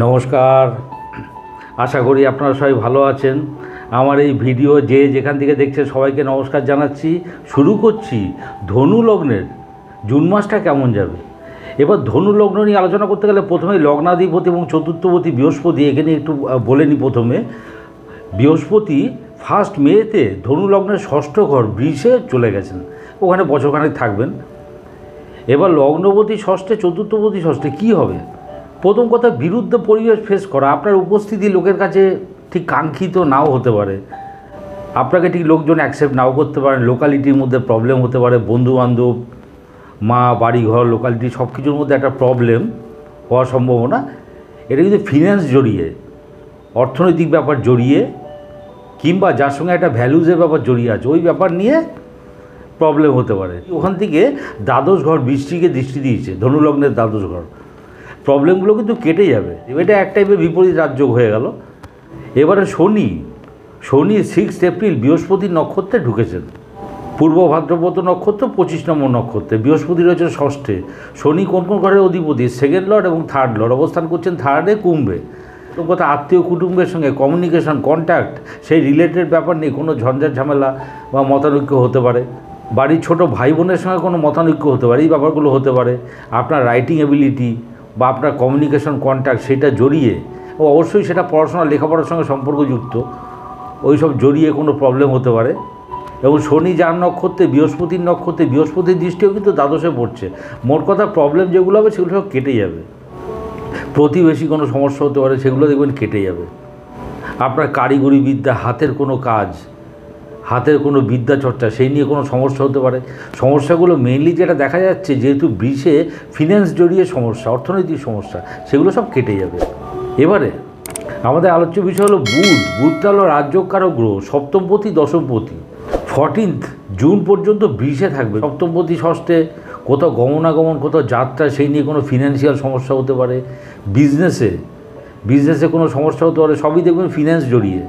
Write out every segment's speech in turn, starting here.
নমস্কার, আশা করি আপনারা সবাই ভালো আছেন। আমার এই ভিডিও যে যেখান থেকে দেখছেন সবাইকে নমস্কার জানাচ্ছি। শুরু করছি ধনু লগ্নের জুন মাসটা কেমন যাবে। এবার ধনু লগ্ন নিয়ে আলোচনা করতে গেলে প্রথমে লগ্নাধিপতি এবং চতুর্থপতি বৃহস্পতি, এখানে একটু বলে নিই। প্রথমে বৃহস্পতি 1 মেতে ধনু লগ্নের ষষ্ঠ ঘর বৃষে চলে গেছেন, ওখানে বছরখানেক থাকবেন। এবার লগ্নপতি ষষ্ঠে, চতুর্থপতি ষষ্ঠে কী হবে? প্রথম কথা, বিরুদ্ধ পরিবেশ ফেস করা। আপনার উপস্থিতি লোকের কাছে ঠিক কাঙ্ক্ষিত নাও হতে পারে, আপনাকে ঠিক লোকজন অ্যাকসেপ্ট নাও করতে পারেন। লোকালিটির মধ্যে প্রবলেম হতে পারে, বন্ধুবান্ধব, মা, বাড়িঘর, লোকালিটি সব কিছুর মধ্যে একটা প্রবলেম হওয়ার সম্ভাবনা। এটা কিন্তু ফিন্যান্স জড়িয়ে, অর্থনৈতিক ব্যাপার জড়িয়ে, কিংবা যার সঙ্গে একটা ভ্যালুজের ব্যাপার জড়িয়ে আছে, ওই ব্যাপার নিয়ে প্রবলেম হতে পারে। ওখান থেকে দ্বাদশ ঘর বৃষ্টিকে দৃষ্টি দিয়েছে, ধনুলগ্নের দ্বাদশ ঘর। প্রবলেমগুলো কিন্তু কেটে যাবে। এটা এক টাইপের বিপরীত রাজযোগ হয়ে গেল। এবারে শনি 6 এপ্রিল বৃহস্পতির নক্ষত্রে ঢুকেছেন, পূর্ব ভাদ্রপদ নক্ষত্র 25 নম্বর নক্ষত্রে। বৃহস্পতি রয়েছে ষষ্ঠে। শনি কোন কোন ঘরের অধিপতি? 2nd লর্ড এবং 3rd লর্ড অবস্থান করছেন 3rd-এ কুম্ভে। তো কথা, আত্মীয় কুটুম্বের সঙ্গে কমিউনিকেশন, কন্ট্যাক্ট, সেই রিলেটেড ব্যাপার নিয়ে কোনো ঝঞ্ঝাট ঝামেলা বা মতানৈক্য হতে পারে। বাড়ির ছোট ভাই বোনের সঙ্গে কোনো মতানৈক্য হতে পারে, এই ব্যাপারগুলো হতে পারে। আপনার রাইটিং এবিলিটি বা আপনার কমিউনিকেশন, কন্ট্যাক্ট, সেটা জড়িয়ে, ও অবশ্যই সেটা পড়াশোনা, লেখাপড়ার সঙ্গে সম্পর্কযুক্ত, ওই সব জড়িয়ে কোনো প্রবলেম হতে পারে। এবং শনি যার নক্ষত্রে, বৃহস্পতির নক্ষত্রে, বৃহস্পতির দৃষ্টিও কিন্তু দ্বাদশে পড়ছে। মোট কথা, প্রবলেম যেগুলো হবে সেগুলো সব কেটে যাবে। প্রতিবেশী কোনো সমস্যা হতে পারে, সেগুলো দেখবেন কেটে যাবে। আপনার কারিগরি বিদ্যা, হাতের কোনো কাজ, হাতের কোনো বিদ্যা চর্চা, সেই নিয়ে কোনো সমস্যা হতে পারে। সমস্যাগুলো মেইনলি যেটা দেখা যাচ্ছে, যেহেতু বৃষে ফিন্যান্স জড়িয়ে সমস্যা, অর্থনৈতিক সমস্যা, সেগুলো সব কেটে যাবে। এবারে আমাদের আলোচ্য বিষয় হলো বুধটা হলো রাজযোগকারক গ্রহ, সপ্তমপতি, দশমপতি। 14 জুন পর্যন্ত বৃষে থাকবে। সপ্তমপতি ষষ্ঠে, কোথাও গমনাগমন, কোথাও যাত্রা, সেই নিয়ে কোনো ফিনান্সিয়াল সমস্যা হতে পারে। বিজনেসে কোনো সমস্যা হতে পারে, সবই দেখবেন ফিন্যান্স জড়িয়ে।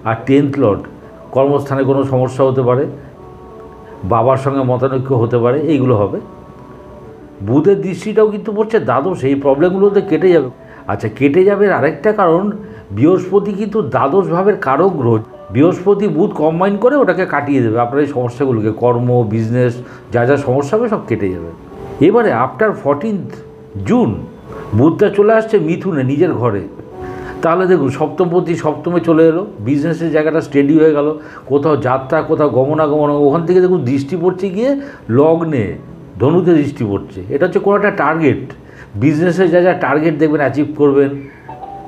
আর 10th লর্ড, কর্মস্থানে কোনো সমস্যা হতে পারে, বাবার সঙ্গে মতানৈক্য হতে পারে, এইগুলো হবে। বুধের দৃষ্টিটাও কিন্তু পড়ছে দ্বাদশ, এই প্রবলেমগুলোতে কেটে যাবে। আচ্ছা, কেটে যাবে আরেকটা কারণ, বৃহস্পতি কিন্তু দ্বাদশ ভাবের কারক গ্রহ। বৃহস্পতি বুধ কম্বাইন করে ওটাকে কাটিয়ে দেবে, আপনার এই সমস্যাগুলোকে, কর্ম, বিজনেস, যা যা সমস্যা হবে সব কেটে যাবে। এবারে আফটার 14 জুন বুধটা চলে আসছে মিথুনে, নিজের ঘরে। তাহলে দেখুন, সপ্তমপতি সপ্তমে চলে এলো, বিজনেসের জায়গাটা স্টেডি হয়ে গেল। কোথাও যাত্রা, কোথাও গমনাগমন, ওখান থেকে দেখুন দৃষ্টি পড়ছে গিয়ে লগ্নে, ধনুতে দৃষ্টি পড়ছে। এটা হচ্ছে কোনো একটা টার্গেট, বিজনেসের যা যা টার্গেট দেখবেন অ্যাচিভ করবেন।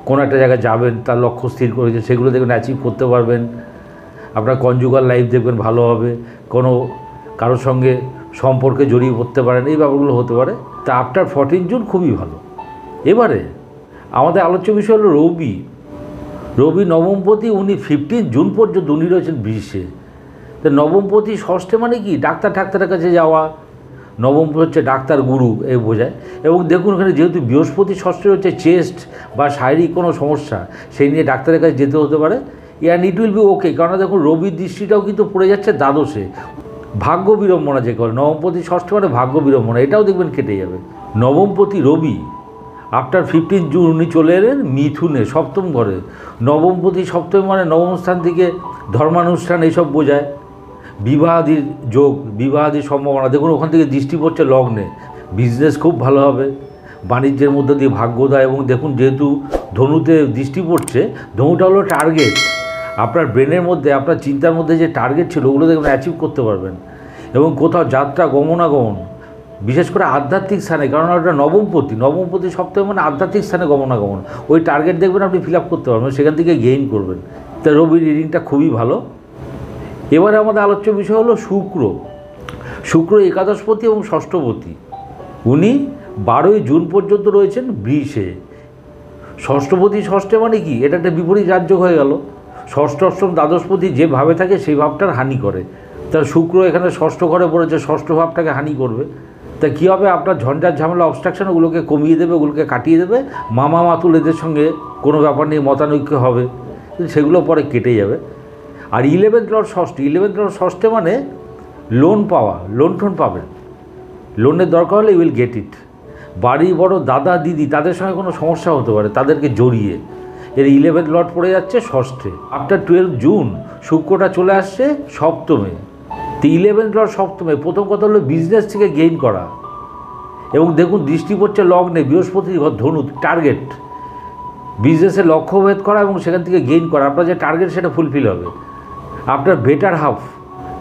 কোনো একটা জায়গায় যাবেন, তার লক্ষ্য স্থির করেছে, সেগুলো দেখবেন অ্যাচিভ করতে পারবেন। আপনার কনজুগাল লাইফ দেখবেন ভালো হবে, কোনো কারোর সঙ্গে সম্পর্কে জড়িয়ে পড়তে পারেন, এই ব্যাপারগুলো হতে পারে। তা আফটার 14 জুন খুবই ভালো। এবারে আমাদের আলোচ্য বিষয় হলো রবি নবমপতি। উনি 15 জুন পর্যন্ত উনি রয়েছেন বৃষে। তো নবমপতি ষষ্ঠে মানে কি? ডাক্তারের কাছে যাওয়া। নবমপতি হচ্ছে ডাক্তার, গুরু, এই বোঝায়। এবং দেখুন এখানে যেহেতু বৃহস্পতি ষষ্ঠে হচ্ছে চেস্ট বা শারীরিক কোনো সমস্যা, সেই নিয়ে ডাক্তারের কাছে যেতে হতে পারে। ইট উইল বি ওকে। কারণ দেখুন রবির দৃষ্টিটাও কিন্তু পড়ে যাচ্ছে দ্বাদশে, ভাগ্য বিড়ম্বনা যে করে। নবমপতি ষষ্ঠে মানে ভাগ্য বিড়ম্বনা, এটাও দেখবেন কেটে যাবে। নবমপতি রবি আফটার 15 জুন উনি চলে এলেন মিথুনে, সপ্তম ঘরে। নবমপতি সপ্তম মানে নবম স্থান থেকে ধর্মানুষ্ঠান, এইসব বোঝায়। বিবাহাদির যোগ, বিবাহাদির সম্ভাবনা, দেখুন ওখান থেকে দৃষ্টি পড়ছে লগ্নে। বিজনেস খুব ভালো হবে, বাণিজ্যের মধ্যে দিয়ে ভাগ্যোদয়। এবং দেখুন যেহেতু ধনুতে দৃষ্টি পড়ছে, ধনুটা হলো টার্গেট। আপনার ব্রেনের মধ্যে, আপনার চিন্তার মধ্যে যে টার্গেট ছিল, ওগুলো দেখবেন অ্যাচিভ করতে পারবেন। এবং কোথাও যাত্রা, গমনাগমন, বিশেষ করে আধ্যাত্মিক স্থানে, কারণ ওটা নবমপতি সপ্তমে মানে আধ্যাত্মিক স্থানে গমনাগমন, ওই টার্গেট দেখবেন আপনি ফিল আপ করতে পারবেন, সেখান থেকে গেইন করবেন। তাই রবির রিডিংটা খুবই ভালো। এবারে আমাদের আলোচ্য বিষয় হলো শুক্র একাদশপতি এবং ষষ্ঠপতি। উনি 12 জুন পর্যন্ত রয়েছেন বৃষে। ষষ্ঠপতি ষষ্ঠে মানে কি? এটা একটা বিপরীত রাজযোগ হয়ে গেল। ষষ্ঠ, অষ্টম, দ্বাদশপতি যে ভাবে থাকে সেই ভাবটার হানি করে। তা শুক্র এখানে ষষ্ঠ ঘরে পড়েছে, ষষ্ঠ ভাবটাকে হানি করবে। তা কী হবে? আপনার ঝঞ্ঝাট ঝামেলা, অবস্ট্রাকশন, ওগুলোকে কমিয়ে দেবে, ওগুলোকে কাটিয়ে দেবে। মামা মাতুল এদের সঙ্গে কোনো ব্যাপার নিয়ে মতানৈক্য হবে, সেগুলো পরে কেটে যাবে। আর 11th লর্ড ষষ্ঠে মানে লোন পাওয়া, লোন টোন পাবেন, লোনের দরকার হলে ইউ উইল গেট ইট। বাড়ি বড় দাদা দিদি তাদের সঙ্গে কোনো সমস্যা হতে পারে, তাদেরকে জড়িয়ে। এর 11th লট পড়ে যাচ্ছে ষষ্ঠে। আফটার 12 জুন শুক্রটা চলে আসছে সপ্তমে। তো 11th লট সপ্তমে, প্রথম কথা হলো বিজনেস থেকে গেইন করা। এবং দেখুন দৃষ্টি পড়ছে লগ্নে, বৃহস্পতির ঘর ধনু, টার্গেট বিজনেসে লক্ষ্যভেদ করা এবং সেখান থেকে গেইন করা। আপনার যে টার্গেট সেটা ফুলফিল হবে। আপনার বেটার হাফ,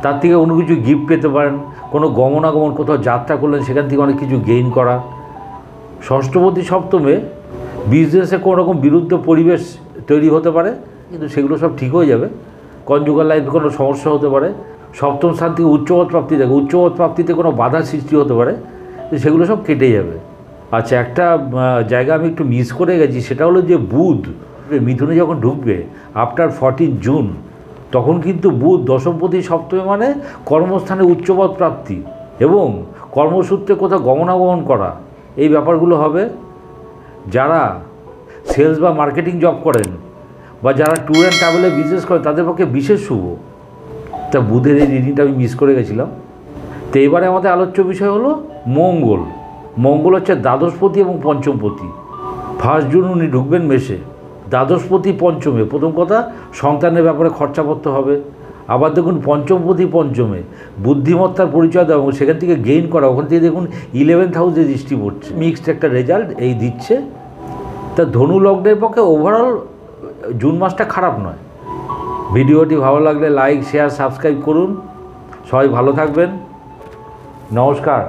তার থেকে অন্য কিছু গিফট পেতে পারেন। কোনো গমনাগমন, কোথাও যাত্রা করলেন, সেখান থেকে অনেক কিছু গেইন করা। ষষ্ঠপতি সপ্তমে বিজনেসে কোনো রকম বিরুদ্ধ পরিবেশ তৈরি হতে পারে, কিন্তু সেগুলো সব ঠিক হয়ে যাবে। কনজুগাল লাইফে কোনো সমস্যা হতে পারে। সপ্তম স্থান থেকে উচ্চপদ প্রাপ্তি থাকে, উচ্চপদ প্রাপ্তিতে কোনো বাধা সৃষ্টি হতে পারে, সেগুলো সব কেটে যাবে। আচ্ছা, একটা জায়গা আমি একটু মিস করে গেছি, সেটা হলো যে বুধ মিথুনে যখন ঢুকবে আফটার 14 জুন, তখন কিন্তু বুধ দশমপতি সপ্তমে, মানে কর্মস্থানে উচ্চপদ প্রাপ্তি এবং কর্মসূত্রে কোথাও গমনাগমন করা, এই ব্যাপারগুলো হবে। যারা সেলস বা মার্কেটিং জব করেন বা যারা ট্যুর অ্যান্ড ট্রাভেলে বিজনেস করেন, তাদের পক্ষে বিশেষ শুভ। তা বুধের এই রিডিংটা আমি মিস করে গেছিলাম। তো এবারে আমাদের আলোচ্য বিষয় হলো মঙ্গল। মঙ্গল হচ্ছে দ্বাদশপতি এবং পঞ্চমপতি। 1 জুন উনি ঢুকবেন মেষে। দ্বাদশপতি পঞ্চমে, প্রথম কথা সন্তানের ব্যাপারে খরচাপত্র হবে। আবার দেখুন পঞ্চমপতি পঞ্চমে, বুদ্ধিমত্তার পরিচয় দেওয়া এবং সেখান থেকে গেইন করা। ওখান থেকে দেখুন 11th হাউসে দৃষ্টি পড়ছে, মিক্সড একটা রেজাল্ট এই দিচ্ছে। তা ধনু লগ্নের পক্ষে ওভারঅল জুন মাসটা খারাপ নয়। ভিডিওটি ভালো লাগলে লাইক, শেয়ার, সাবস্ক্রাইব করুন। সবাই ভালো থাকবেন। নমস্কার।